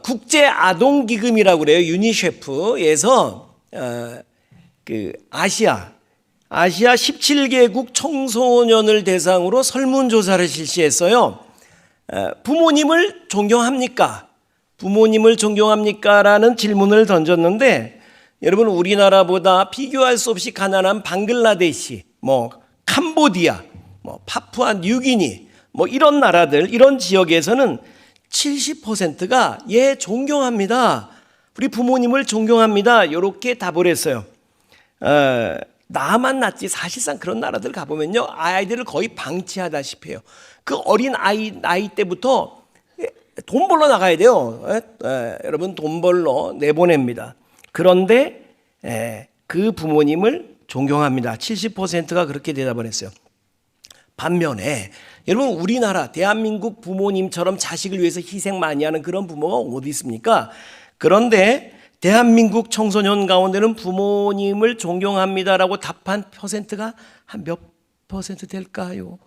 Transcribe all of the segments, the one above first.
국제 아동 기금이라고 그래요. 유니셰프에서 그 아시아 17개국 청소년을 대상으로 설문조사를 실시했어요. 부모님을 존경합니까? 부모님을 존경합니까? 라는 질문을 던졌는데, 여러분, 우리나라보다 비교할 수 없이 가난한 방글라데시, 캄보디아, 파푸아 뉴기니, 이런 나라들, 이런 지역에서는 70%가 존경합니다. 우리 부모님을 존경합니다. 이렇게 답을 했어요. 나만 낫지 사실상 그런 나라들 가보면요, 아이들을 거의 방치하다시피 해요. 그 어린 나이 때부터 돈 벌러 나가야 돼요. 여러분, 돈 벌러 내보냅니다. 그런데 그 부모님을 존경합니다. 70%가 그렇게 대답을 했어요. 반면에 여러분, 우리나라 대한민국 부모님처럼 자식을 위해서 희생 많이 하는 그런 부모가 어디 있습니까? 그런데 대한민국 청소년 가운데는 부모님을 존경합니다라고 답한 퍼센트가 한 몇 퍼센트 될까요?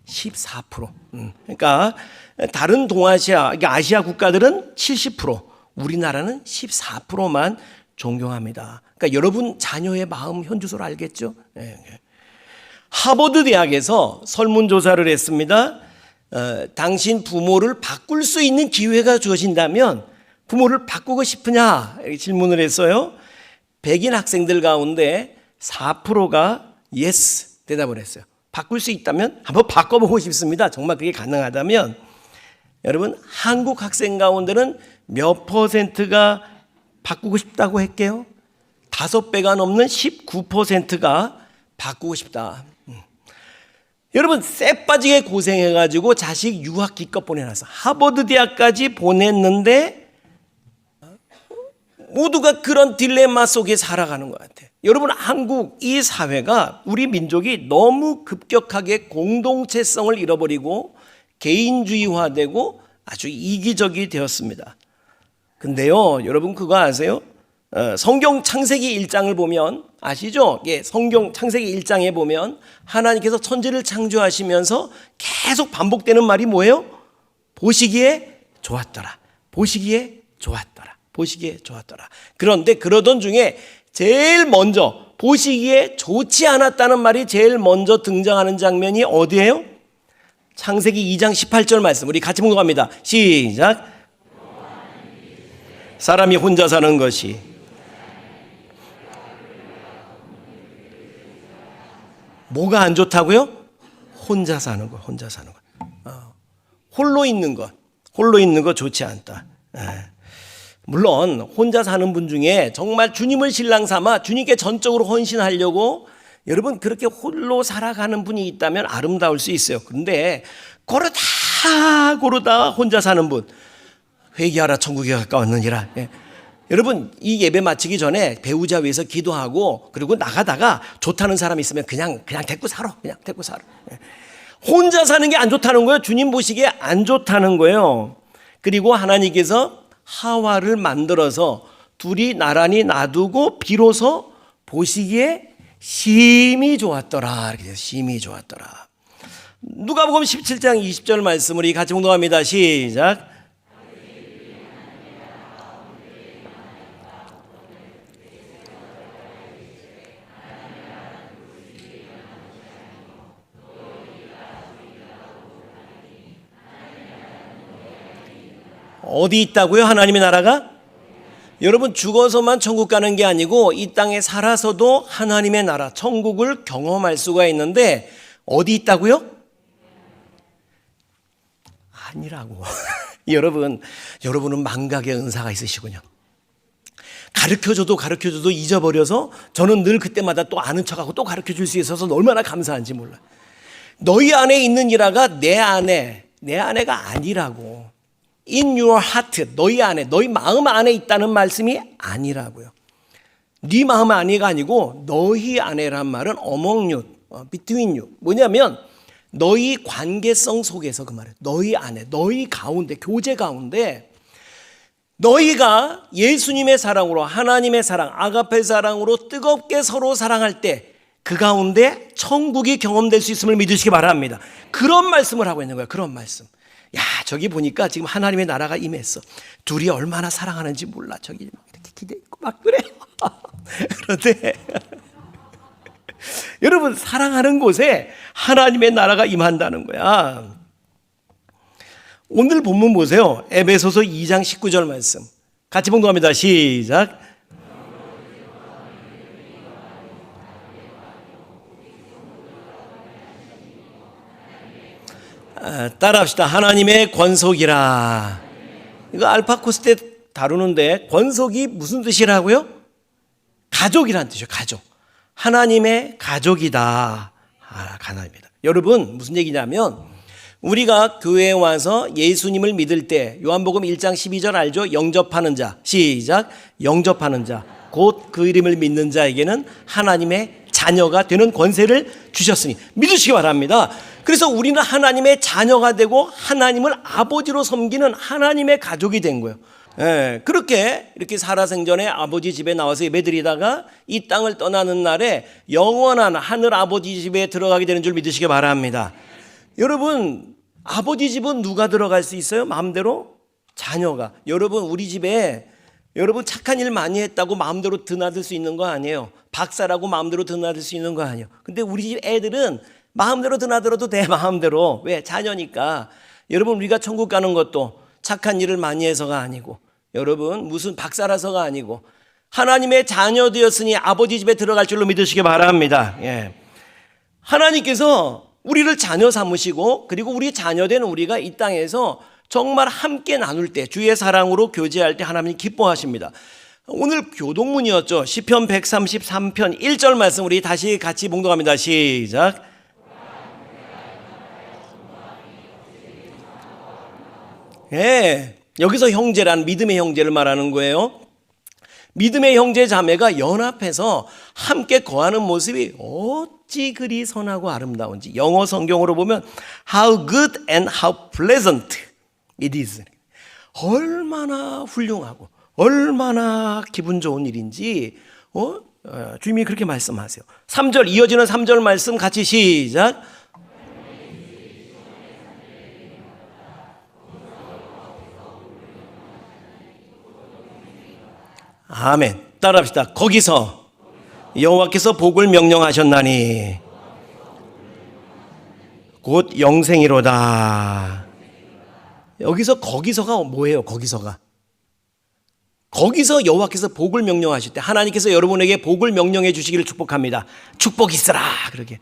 14%. 그러니까 다른 동아시아, 아시아 국가들은 70%, 우리나라는 14%만 존경합니다. 그러니까 여러분 자녀의 마음 현주소를 알겠죠? 하버드 대학에서 설문조사를 했습니다. 당신 부모를 바꿀 수 있는 기회가 주어진다면 부모를 바꾸고 싶으냐? 이렇게 질문을 했어요. 백인 학생들 가운데 4%가 yes 대답을 했어요. 바꿀 수 있다면 한번 바꿔보고 싶습니다. 정말 그게 가능하다면. 여러분, 한국 학생 가운데는 몇 퍼센트가 바꾸고 싶다고 할게요? 5배가 넘는 19%가 바꾸고 싶다. 여러분, 쎄 빠지게 고생해가지고 자식 유학 기껏 보내놨어. 하버드 대학까지 보냈는데 모두가 그런 딜레마 속에 살아가는 것 같아요. 여러분, 한국 이 사회가, 우리 민족이 너무 급격하게 공동체성을 잃어버리고 개인주의화되고 아주 이기적이 되었습니다. 근데요, 여러분 그거 아세요? 성경 창세기 1장을 보면 아시죠? 성경 창세기 1장에 보면 하나님께서 천지를 창조하시면서 계속 반복되는 말이 뭐예요? 보시기에 좋았더라. 보시기에 좋았더라. 보시기에 좋았더라. 그런데 그러던 중에 제일 먼저 보시기에 좋지 않았다는 말이 제일 먼저 등장하는 장면이 어디예요? 창세기 2장 18절 말씀. 우리 같이 봉독합니다. 시작. 사람이 혼자 사는 것이 뭐가 안 좋다고요? 혼자 사는 것, 혼자 사는 것. 홀로 있는 것 좋지 않다. 물론 혼자 사는 분 중에 정말 주님을 신랑 삼아 주님께 전적으로 헌신하려고 여러분 그렇게 홀로 살아가는 분이 있다면 아름다울 수 있어요. 그런데 고르다 혼자 사는 분, 회개하라 천국에 가까웠느니라. 여러분, 이 예배 마치기 전에 배우자 위해서 기도하고 그리고 나가다가 좋다는 사람 있으면 그냥 데리고 살아. 그냥 데리고 살아. 혼자 사는 게 안 좋다는 거예요. 주님 보시기에 안 좋다는 거예요. 그리고 하나님께서 하와를 만들어서 둘이 나란히 놔두고 비로소 보시기에 심히 좋았더라. 이렇게 심히 좋았더라. 누가복음 17장 20절 말씀 우리 같이 봉독합니다. 시작. 어디 있다고요? 하나님의 나라가? 여러분, 죽어서만 천국 가는 게 아니고 이 땅에 살아서도 하나님의 나라, 천국을 경험할 수가 있는데 어디 있다고요? 아니라고. 여러분은 망각의 은사가 있으시군요. 가르쳐줘도 잊어버려서 저는 늘 그때마다 또 아는 척하고 또 가르쳐줄 수 있어서 얼마나 감사한지 몰라. 너희 안에 있는 이라가 내 아내가 아니라고. In your heart, 너희 안에, 너희 마음 안에 있다는 말씀이 아니라고요. 네 마음 안에가 아니고 너희 안에란 말은 among you, between you. 뭐냐면 너희 관계성 속에서 그 말이에요. 너희 안에, 너희 가운데, 교제 가운데 너희가 예수님의 사랑으로, 하나님의 사랑, 아가페 사랑으로 뜨겁게 서로 사랑할 때 그 가운데 천국이 경험될 수 있음을 믿으시기 바랍니다. 그런 말씀을 하고 있는 거예요. 그런 말씀. 야, 저기 보니까 지금 하나님의 나라가 임했어. 둘이 얼마나 사랑하는지 몰라. 저기 막 이렇게 기대있고 막 그래. 그런데 여러분, 사랑하는 곳에 하나님의 나라가 임한다는 거야. 오늘 본문 보세요. 에베소서 2장 19절 말씀. 같이 봉독합니다. 시작. 따라합시다. 하나님의 권속이라. 이거 알파코스 때 다루는데 권속이 무슨 뜻이라고요? 가족이라는 뜻이죠. 가족. 하나님의 가족이다. 하나님이다. 여러분, 무슨 얘기냐면 우리가 교회에 와서 예수님을 믿을 때 요한복음 1장 12절 알죠? 영접하는 자. 시작. 영접하는 자. 곧 그 이름을 믿는 자에게는 하나님의 자녀가 되는 권세를 주셨으니 믿으시기 바랍니다. 그래서 우리는 하나님의 자녀가 되고 하나님을 아버지로 섬기는 하나님의 가족이 된 거예요. 예, 그렇게 이렇게 살아생전에 아버지 집에 나와서 예배드리다가 이 땅을 떠나는 날에 영원한 하늘 아버지 집에 들어가게 되는 줄 믿으시기 바랍니다. 여러분, 아버지 집은 누가 들어갈 수 있어요? 마음대로? 자녀가. 여러분, 우리 집에 여러분 착한 일 많이 했다고 마음대로 드나들 수 있는 거 아니에요. 박사라고 마음대로 드나들 수 있는 거 아니에요. 근데 우리 집 애들은 마음대로 드나들어도 돼. 마음대로. 왜? 자녀니까. 여러분, 우리가 천국 가는 것도 착한 일을 많이 해서가 아니고, 여러분 무슨 박사라서가 아니고 하나님의 자녀 되었으니 아버지 집에 들어갈 줄로 믿으시기 바랍니다. 예. 하나님께서 우리를 자녀 삼으시고, 그리고 우리 자녀된 우리가 이 땅에서 정말 함께 나눌 때, 주의 사랑으로 교제할 때 하나님이 기뻐하십니다. 오늘 교동문이었죠. 시편 133편 1절 말씀 우리 다시 같이 봉독합니다. 시작. 예, 여기서 형제란 믿음의 형제를 말하는 거예요. 믿음의 형제 자매가 연합해서 함께 거하는 모습이 어찌 그리 선하고 아름다운지. 영어 성경으로 보면 How good and how pleasant it is. 얼마나 훌륭하고 얼마나 기분 좋은 일인지 주님이 그렇게 말씀하세요. 3절, 이어지는 3절 말씀 같이 시작. 아멘. 따라합시다. 거기서 여호와께서 복을 명령하셨나니 곧 영생이로다. 여기서 거기서가 뭐예요? 거기서 여호와께서 복을 명령하실 때 하나님께서 여러분에게 복을 명령해 주시기를 축복합니다. 축복 있으라 그러게.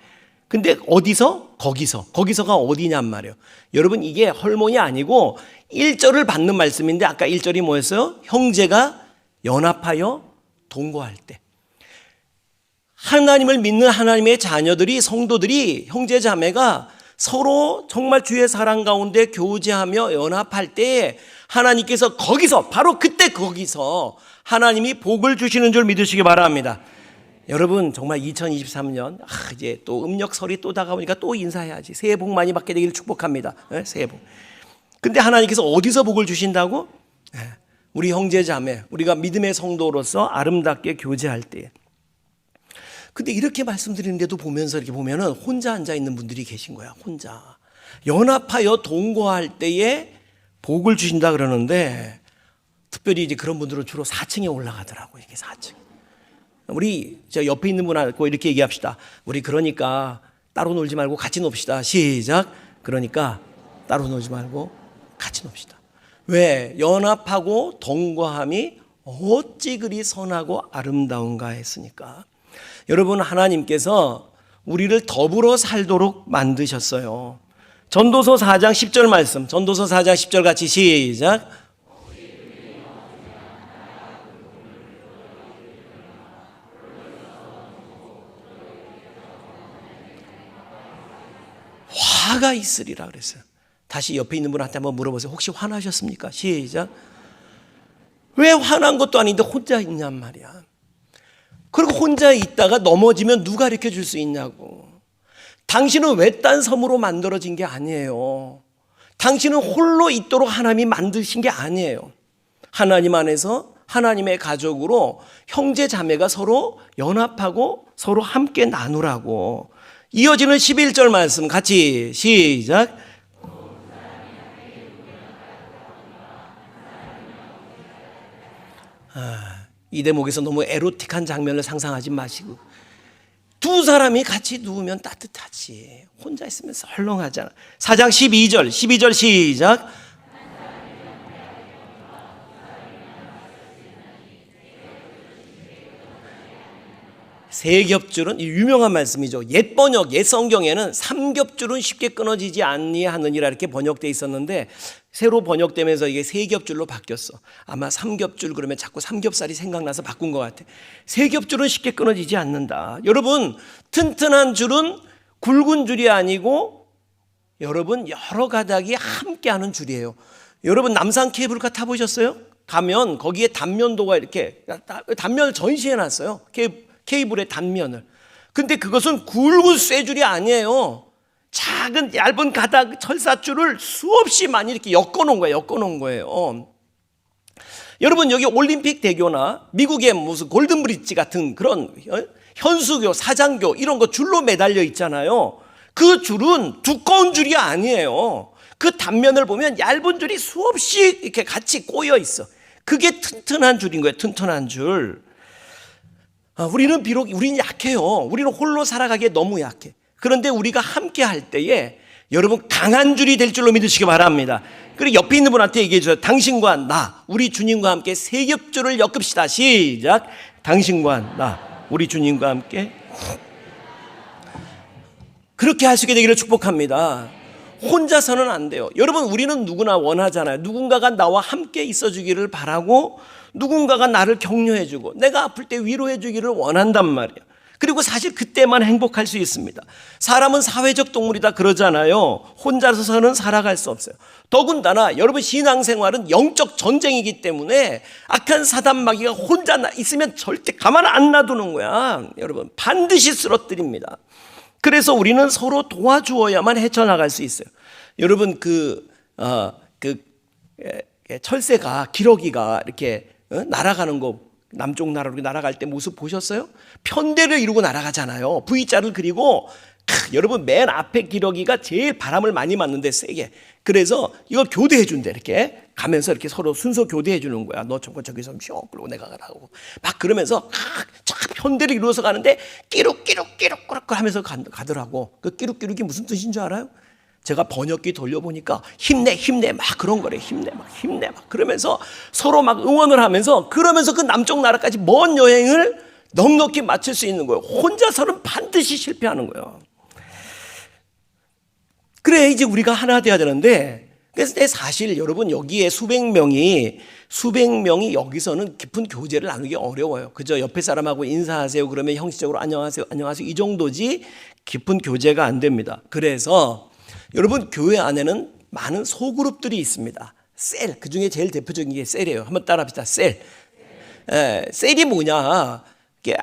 근데 어디서? 거기서가 어디냔 말이에요. 여러분, 이게 헐몬이 아니고 1절을 받는 말씀인데, 아까 1절이 뭐였어요? 형제가 연합하여 동거할 때. 하나님을 믿는 하나님의 자녀들이, 성도들이, 형제 자매가 서로 정말 주의 사랑 가운데 교제하며 연합할 때 하나님께서 거기서, 바로 그때 거기서 하나님이 복을 주시는 줄 믿으시기 바랍니다. 여러분, 정말 2023년 이제 또 음력설이 또 다가오니까 또 인사해야지. 새해 복 많이 받게 되기를 축복합니다. 네, 새해 복. 근데 하나님께서 어디서 복을 주신다고? 네, 우리 형제 자매, 우리가 믿음의 성도로서 아름답게 교제할 때. 근데 이렇게 말씀드리는데도 보면서 이렇게 보면은 혼자 앉아 있는 분들이 계신 거야. 혼자 연합하여 동거할 때에 복을 주신다 그러는데, 특별히 이제 그런 분들은 주로 4층에 올라가더라고. 이게 4층. 우리 저 옆에 있는 분하고 이렇게 얘기합시다. 우리 그러니까 따로 놀지 말고 같이 놉시다. 시작. 그러니까 따로 놀지 말고 같이 놉시다. 왜? 연합하고 동거함이 어찌 그리 선하고 아름다운가 했으니까. 여러분, 하나님께서 우리를 더불어 살도록 만드셨어요. 전도서 4장 10절 말씀, 전도서 4장 10절 같이 시작. 화가 있으리라 그랬어요. 다시 옆에 있는 분한테 한번 물어보세요. 혹시 화나셨습니까? 시작. 왜 화난 것도 아닌데 혼자 있냔 말이야. 그리고 혼자 있다가 넘어지면 누가 이렇게 줄 수 있냐고. 당신은 외딴 섬으로 만들어진 게 아니에요. 당신은 홀로 있도록 하나님이 만드신 게 아니에요. 하나님 안에서 하나님의 가족으로 형제 자매가 서로 연합하고 서로 함께 나누라고. 이어지는 11절 말씀 같이 시작. 이 대목에서 너무 에로틱한 장면을 상상하지 마시고 두 사람이 같이 누우면 따뜻하지 혼자 있으면 썰렁하잖아. 4장 12절 시작. 세 겹줄은 유명한 말씀이죠. 옛 번역, 옛 성경에는 삼겹줄은 쉽게 끊어지지 아니하느니라 이렇게 번역돼 있었는데 새로 번역되면서 이게 세 겹줄로 바뀌었어. 아마 삼겹줄 그러면 자꾸 삼겹살이 생각나서 바꾼 것 같아. 세 겹줄은 쉽게 끊어지지 않는다. 여러분, 튼튼한 줄은 굵은 줄이 아니고 여러분 여러 가닥이 함께하는 줄이에요. 여러분 남산 케이블카 타보셨어요? 가면 거기에 단면도가 이렇게 단면을 전시해놨어요. 케이블의 단면을. 근데 그것은 굵은 쇠줄이 아니에요. 작은 얇은 가닥 철사줄을 수없이 많이 이렇게 엮어놓은 거예요. 여러분 여기 올림픽 대교나 미국의 무슨 골든 브릿지 같은 그런 현수교, 사장교 이런 거 줄로 매달려 있잖아요. 그 줄은 두꺼운 줄이 아니에요. 그 단면을 보면 얇은 줄이 수없이 이렇게 같이 꼬여 있어. 그게 튼튼한 줄인 거예요. 튼튼한 줄. 우리는 약해요. 우리는 홀로 살아가기에 너무 약해. 그런데 우리가 함께 할 때에 여러분 강한 줄이 될 줄로 믿으시기 바랍니다. 그리고 옆에 있는 분한테 얘기해 주세요. 당신과 나, 우리 주님과 함께 세 겹줄을 엮읍시다. 시작. 당신과 나, 우리 주님과 함께. 그렇게 할 수 있게 되기를 축복합니다. 혼자서는 안 돼요. 여러분 우리는 누구나 원하잖아요. 누군가가 나와 함께 있어주기를 바라고 누군가가 나를 격려해주고 내가 아플 때 위로해주기를 원한단 말이에요. 그리고 사실 그때만 행복할 수 있습니다. 사람은 사회적 동물이다 그러잖아요. 혼자서는 살아갈 수 없어요. 더군다나 여러분 신앙생활은 영적 전쟁이기 때문에 악한 사단 마귀가 혼자 있으면 절대 가만 안 놔두는 거야. 여러분 반드시 쓰러뜨립니다. 그래서 우리는 서로 도와주어야만 헤쳐나갈 수 있어요. 여러분 철새가 기러기가 이렇게 날아가는 거 남쪽 나라로 날아갈 때 모습 보셨어요? 편대를 이루고 날아가잖아요. V자를 그리고 여러분 맨 앞에 기러기가 제일 바람을 많이 맞는데 세게. 그래서 이걸 교대해 준대. 이렇게 가면서 이렇게 서로 순서 교대해 주는 거야. 너 저기서 쉬어. 그러고 내가 가라고. 막 그러면서 편대를 이루어서 가는데 끼룩끼룩 하면서 가더라고. 그 끼룩끼룩이 무슨 뜻인 줄 알아요? 제가 번역기 돌려보니까 힘내 막 그런 거래. 힘내 막 그러면서 서로 막 응원을 하면서 그러면서 그 남쪽 나라까지 먼 여행을 넉넉히 마칠 수 있는 거예요. 혼자서는 반드시 실패하는 거예요. 그래 이제 우리가 하나 돼야 되는데 그래서 사실 여러분 여기에 수백 명이 여기서는 깊은 교제를 나누기 어려워요. 그저 옆에 사람하고 인사하세요 그러면 형식적으로 안녕하세요 이 정도지 깊은 교제가 안 됩니다. 그래서 여러분 교회 안에는 많은 소그룹들이 있습니다. 셀, 그중에 제일 대표적인 게 셀이에요. 한번 따라합시다. 셀. 셀이 뭐냐 이게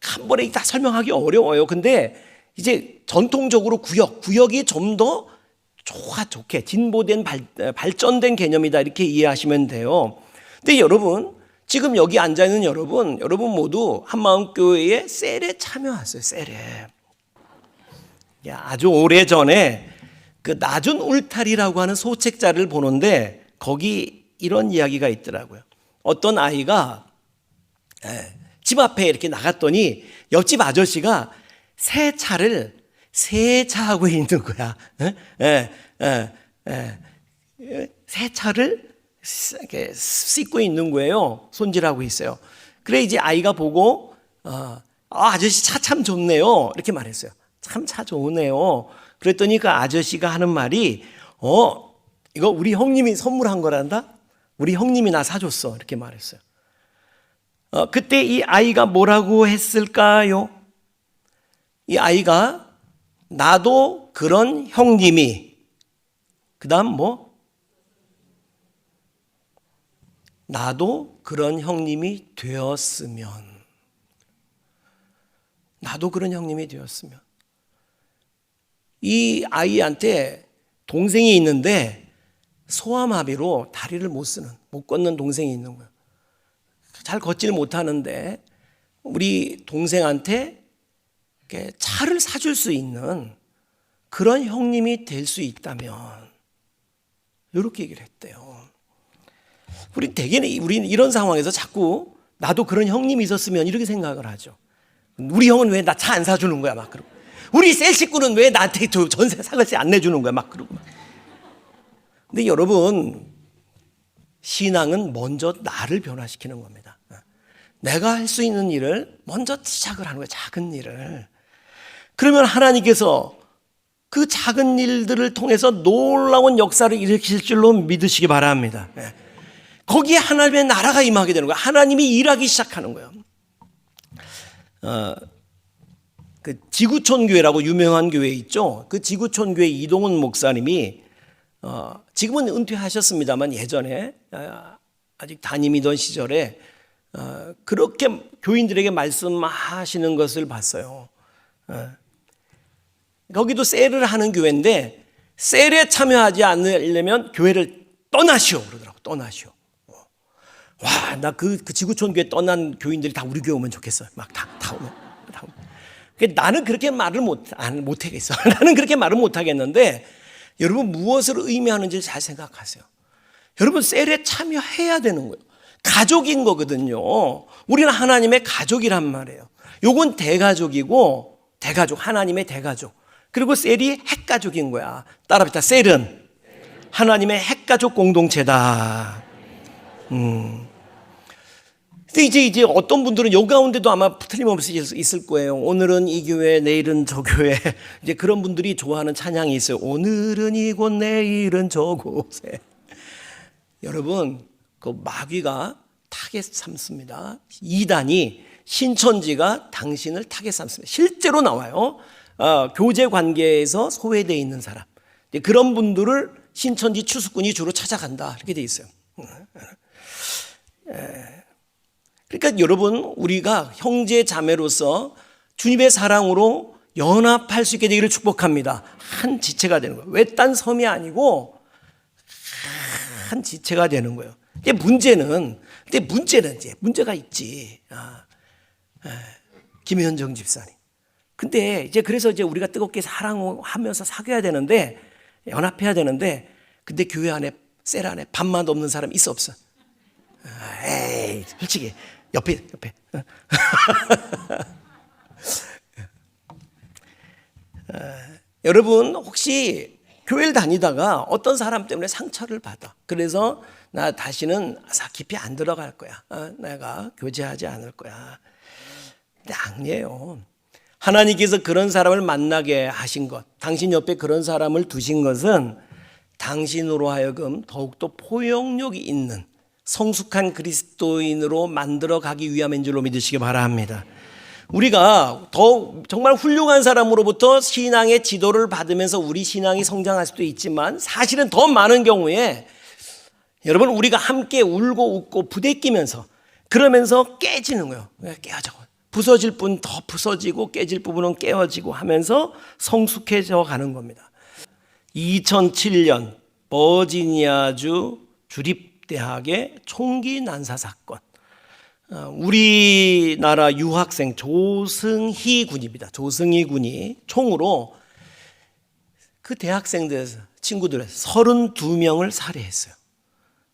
한 번에 다 설명하기 어려워요. 근데 이제 전통적으로 구역이 좀 더 좋게 진보된 발전된 개념이다 이렇게 이해하시면 돼요. 근데 여러분 지금 여기 앉아있는 여러분 모두 한마음교회의 셀에 참여하세요. 셀에. 아주 오래전에 그 낮은 울타리라고 하는 소책자를 보는데 거기 이런 이야기가 있더라고요. 어떤 아이가 집 앞에 이렇게 나갔더니 옆집 아저씨가 세차하고 있는 거야. 세차를 이렇게 씻고 있는 거예요. 손질하고 있어요. 그래 이제 아이가 보고 아저씨 차 참 좋네요. 이렇게 말했어요. 참 차 좋으네요. 그랬더니 그 아저씨가 하는 말이 이거 우리 형님이 선물한 거란다? 우리 형님이 나 사줬어. 이렇게 말했어요. 그때 이 아이가 뭐라고 했을까요? 이 아이가 나도 그런 형님이 그 다음 나도 그런 형님이 되었으면 이 아이한테 동생이 있는데 소아마비로 다리를 못 걷는 동생이 있는 거예요. 잘 걷질 못하는데 우리 동생한테 차를 사줄 수 있는 그런 형님이 될 수 있다면 이렇게 얘기를 했대요. 우리 대개는 이런 상황에서 자꾸 나도 그런 형님이 있었으면 이렇게 생각을 하죠. 우리 형은 왜 나 차 안 사주는 거야 막 그러고, 우리 셀 식구는 왜 나한테 전세 사글세 안 내주는 거야 막 그러고. 근데 여러분, 신앙은 먼저 나를 변화시키는 겁니다. 내가 할 수 있는 일을 먼저 시작을 하는 거예요. 작은 일을. 그러면 하나님께서 그 작은 일들을 통해서 놀라운 역사를 일으키실 줄로 믿으시기 바랍니다. 거기에 하나님의 나라가 임하게 되는 거예요. 하나님이 일하기 시작하는 거예요. 그 지구촌 교회라고 유명한 교회 있죠. 그 지구촌 교회 이동훈 목사님이 지금은 은퇴하셨습니다만 예전에 아직 담임이던 시절에 그렇게 교인들에게 말씀하시는 것을 봤어요. 거기도 셀을 하는 교회인데 셀에 참여하지 않으려면 교회를 떠나시오 그러더라고. 떠나시오. 와, 나 그 지구촌 교회 떠난 교인들이 다 우리 교회 오면 좋겠어요. 막 다 오면. 나는 그렇게 말을 못 하겠어. 나는 그렇게 말을 못 하겠는데 여러분 무엇을 의미하는지 잘 생각하세요. 여러분 셀에 참여해야 되는 거예요. 가족인 거거든요. 우리는 하나님의 가족이란 말이에요. 요건 대가족이고, 대가족, 하나님의 대가족. 그리고 셀이 핵가족인 거야. 따라합시다. 셀은 하나님의 핵가족 공동체다. 근데 이제 어떤 분들은 요 가운데도 아마 틀림없이 있을 거예요. 오늘은 이 교회, 내일은 저 교회. 이제 그런 분들이 좋아하는 찬양이 있어요. 오늘은 이곳, 내일은 저곳에. 여러분, 그 마귀가 타겟 삼습니다. 이단이, 신천지가 당신을 타겟 삼습니다. 실제로 나와요. 교제 관계에서 소외되어 있는 사람. 그런 분들을 신천지 추수꾼이 주로 찾아간다. 이렇게 돼 있어요. 그러니까 여러분, 우리가 형제 자매로서 주님의 사랑으로 연합할 수 있게 되기를 축복합니다. 한 지체가 되는 거예요. 외딴 섬이 아니고 한 지체가 되는 거예요. 근데 문제는 이제 문제가 있지. 김현정 집사님. 근데 이제 그래서 이제 우리가 뜨겁게 사랑하면서 사귀어야 되는데, 연합해야 되는데, 근데 교회 안에, 셀 안에 밥만 없는 사람 있어 없어? 에이, 솔직히 옆에. 여러분 혹시 교회를 다니다가 어떤 사람 때문에 상처를 받아. 그래서 나 다시는 깊이 안 들어갈 거야. 내가 교제하지 않을 거야. 근데 아니에요. 하나님께서 그런 사람을 만나게 하신 것, 당신 옆에 그런 사람을 두신 것은 당신으로 하여금 더욱더 포용력이 있는 성숙한 그리스도인으로 만들어 가기 위함인 줄로 믿으시기 바랍니다. 우리가 더 정말 훌륭한 사람으로부터 신앙의 지도를 받으면서 우리 신앙이 성장할 수도 있지만 사실은 더 많은 경우에 여러분 우리가 함께 울고 웃고 부대끼면서 그러면서 깨지는 거예요. 깨어져. 부서질 분 더 부서지고 깨질 부분은 깨어지고 하면서 성숙해져 가는 겁니다. 2007년 버지니아주 주립대학의 총기 난사 사건. 우리나라 유학생 조승희 군입니다. 조승희 군이 총으로 그 대학생들 친구들 32명을 살해했어요.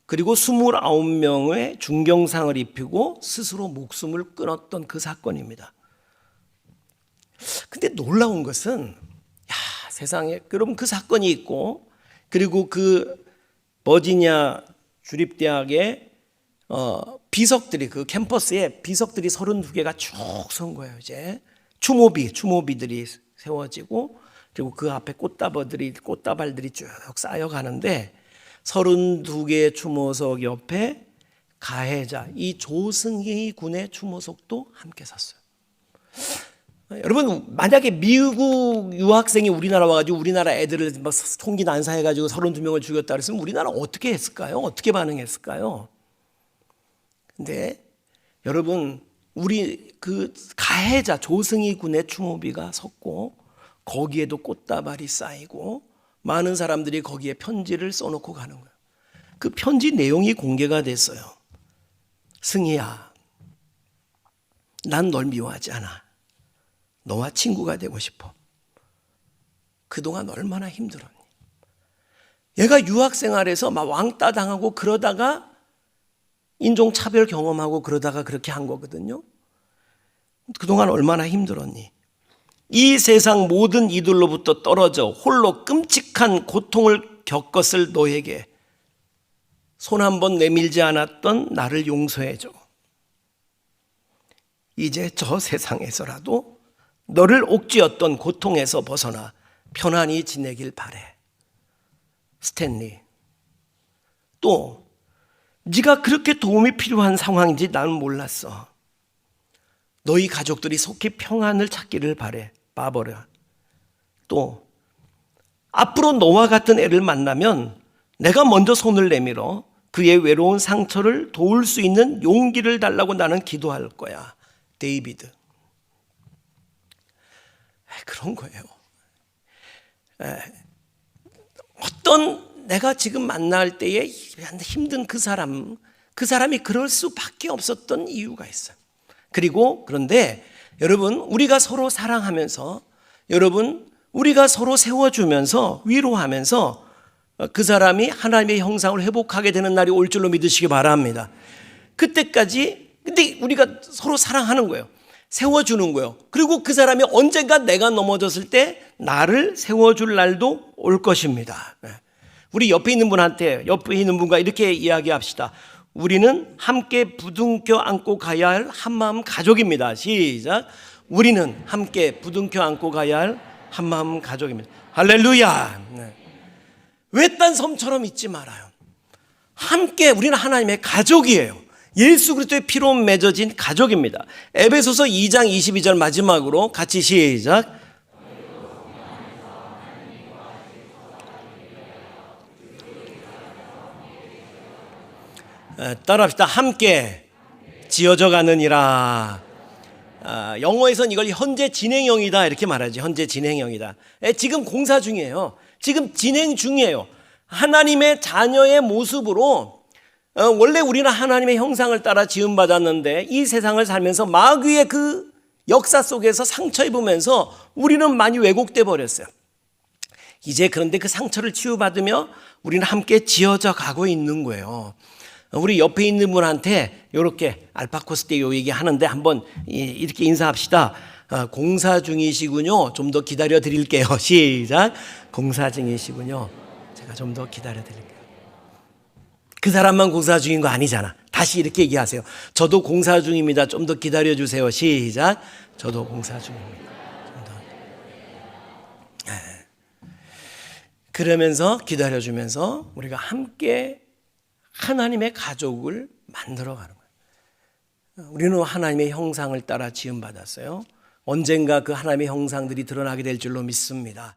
그리고 29명의 중경상을 입히고 스스로 목숨을 끊었던 그 사건입니다. 근데 놀라운 것은 세상에 여러분 그 사건이 있고 그리고 그 버지니아 주립대학의 비석들이 그 캠퍼스에 비석들이 32개가 쭉 선 거예요. 이제 추모비들이 세워지고 그리고 그 앞에 꽃다발들이 쭉 쌓여 가는데 32개의 추모석 옆에 가해자 이 조승희 군의 추모석도 함께 섰어요. 여러분 만약에 미국 유학생이 우리나라 와가지고 우리나라 애들을 막 총기 난사해가지고 32명을 죽였다 그랬으면 우리나라 어떻게 했을까요? 어떻게 반응했을까요? 근데 여러분 우리 그 가해자 조승희 군의 추모비가 섰고 거기에도 꽃다발이 쌓이고 많은 사람들이 거기에 편지를 써놓고 가는 거예요. 그 편지 내용이 공개가 됐어요. 승희야, 난 널 미워하지 않아. 너와 친구가 되고 싶어. 그동안 얼마나 힘들었니? 얘가 유학생활에서 막 왕따 당하고 그러다가 인종차별 경험하고 그러다가 그렇게 한 거거든요. 그동안 얼마나 힘들었니? 이 세상 모든 이들로부터 떨어져 홀로 끔찍한 고통을 겪었을 너에게 손 한 번 내밀지 않았던 나를 용서해줘. 이제 저 세상에서라도 너를 옥죄었던 고통에서 벗어나 편안히 지내길 바래. 스탠리. 또 네가 그렇게 도움이 필요한 상황인지 난 몰랐어. 너희 가족들이 속히 평안을 찾기를 바래. 바버라. 또 앞으로 너와 같은 애를 만나면 내가 먼저 손을 내밀어 그의 외로운 상처를 도울 수 있는 용기를 달라고 나는 기도할 거야. 데이비드. 그런 거예요. 어떤 내가 지금 만날 때에 힘든 그 사람이 그럴 수밖에 없었던 이유가 있어요. 그리고 그런데 여러분, 우리가 서로 사랑하면서, 여러분 우리가 서로 세워주면서 위로하면서 그 사람이 하나님의 형상을 회복하게 되는 날이 올 줄로 믿으시기 바랍니다. 그때까지 근데 우리가 서로 사랑하는 거예요. 세워주는 거예요. 그리고 그 사람이 언젠가 내가 넘어졌을 때 나를 세워줄 날도 올 것입니다. 우리 옆에 있는 분과 이렇게 이야기합시다. 우리는 함께 부둥켜 안고 가야 할 한마음 가족입니다. 시작. 우리는 함께 부둥켜 안고 가야 할 한마음 가족입니다. 할렐루야. 외딴 섬처럼 있지 말아요. 함께 우리는 하나님의 가족이에요. 예수 그리스도의 피로 맺어진 가족입니다. 에베소서 2장 22절 마지막으로 같이 시작. 따라합시다. 함께 지어져 가느니라. 영어에서는 이걸 현재 진행형이다 이렇게 말하지. 현재 진행형이다. 지금 공사 중이에요. 지금 진행 중이에요. 하나님의 자녀의 모습으로 원래 우리는 하나님의 형상을 따라 지음받았는데 이 세상을 살면서 마귀의 그 역사 속에서 상처 입으면서 우리는 많이 왜곡돼 버렸어요. 이제 그런데 그 상처를 치유받으며 우리는 함께 지어져 가고 있는 거예요. 우리 옆에 있는 분한테 이렇게 알파코스 때 요 얘기 하는데 한번 이렇게 인사합시다. 공사 중이시군요. 좀 더 기다려 드릴게요. 시작. 공사 중이시군요. 제가 좀 더 기다려 드릴게요. 그 사람만 공사 중인 거 아니잖아. 다시 이렇게 얘기하세요. 저도 공사 중입니다. 좀 더 기다려 주세요. 시작. 저도 공사 중입니다. 좀 더. 그러면서 기다려 주면서 우리가 함께 하나님의 가족을 만들어가는 거예요. 우리는 하나님의 형상을 따라 지음받았어요. 언젠가 그 하나님의 형상들이 드러나게 될 줄로 믿습니다.